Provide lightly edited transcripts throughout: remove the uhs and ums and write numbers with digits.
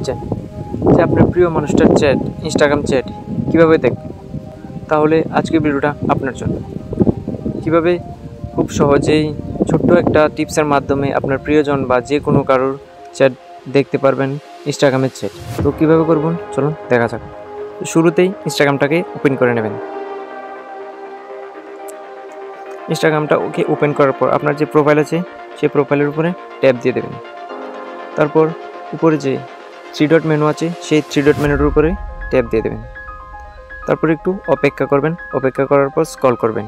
চাচ্ছেন যে আপনার প্রিয় মানুষটার চ্যাট, ইনস্টাগ্রাম চ্যাট কীভাবে দেখবেন, তাহলে আজকের ভিডিওটা আপনার জন্য। কিভাবে খুব সহজেই ছোট্ট একটা টিপসের মাধ্যমে আপনার প্রিয়জন বা যে কোনো কারোর চ্যাট দেখতে পারবেন, ইনস্টাগ্রামের চ্যাট। তো কীভাবে করবেন চলুন দেখা যাক। শুরুতেই ইনস্টাগ্রামটাকে ওপেন করে নেবেন। ইনস্টাগ্রামটা ওপেন করার পর আপনার যে প্রোফাইল আছে সেই প্রোফাইলের উপরে ট্যাপ দিয়ে দেবেন। তারপর উপরে যে 3 ডট মেনু আছে সেই 3 ডট মেনুর উপরে ট্যাপ দিয়ে দেবেন। তারপর একটু অপেক্ষা করবেন, অপেক্ষা করার পর স্ক্রল করবেন।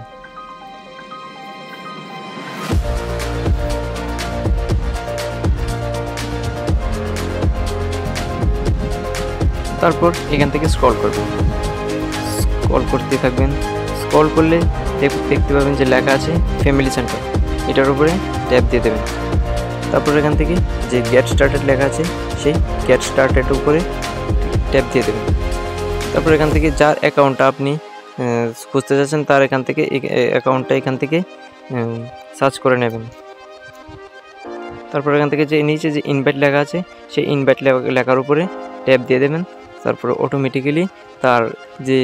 তারপর এখান থেকে স্ক্রল করবেন, স্ক্রল করতে থাকবেন। স্ক্রল করলে দেখতে পাবেন যে লেখা আছে ফ্যামিলি সেন্টার, এটার উপরে ট্যাপ দিয়ে দেবেন। তারপর এখান থেকে যে গেট স্টার্টেড লেখা আছে সেই গেট স্টার্টেড উপরে ট্যাপ দিয়ে দেবেন। তারপর এখান থেকে যার অ্যাকাউন্টটা আপনি খুঁজতে চাচ্ছেন তার এখান থেকে অ্যাকাউন্টটা এখান থেকে সার্চ করে নেবেন। তারপর এখান থেকে যে নিচে যে ইনভাইট লেখা আছে সেই ইনভাইট লেখার উপরে ট্যাপ দিয়ে দেবেন। তারপরে অটোমেটিক্যালি তার যে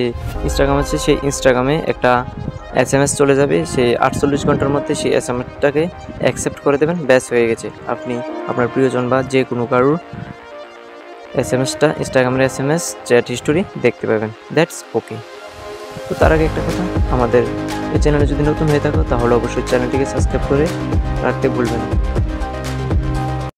ইনস্টাগ্রাম আছে সেই ইনস্টাগ্রামে একটা SMS চলে যাবে। সেই 48 ঘন্টার মধ্যে সেই SMSটাকে অ্যাকসেপ্ট করে দেবেন, ব্যাস হয়ে গেছে। আপনি আপনার প্রিয়জন বা যে কোনো কারোর SMSটা, ইনস্টাগ্রামের SMS চ্যাট হিস্টোরি দেখতে পাবেন। That's okay. তো তার আগে একটা কথা, আমাদের এই চ্যানেলে যদি নতুন হয়ে থাকো তাহলে অবশ্যই চ্যানেলটিকে সাবস্ক্রাইব করে রাখতে ভুলবেন না।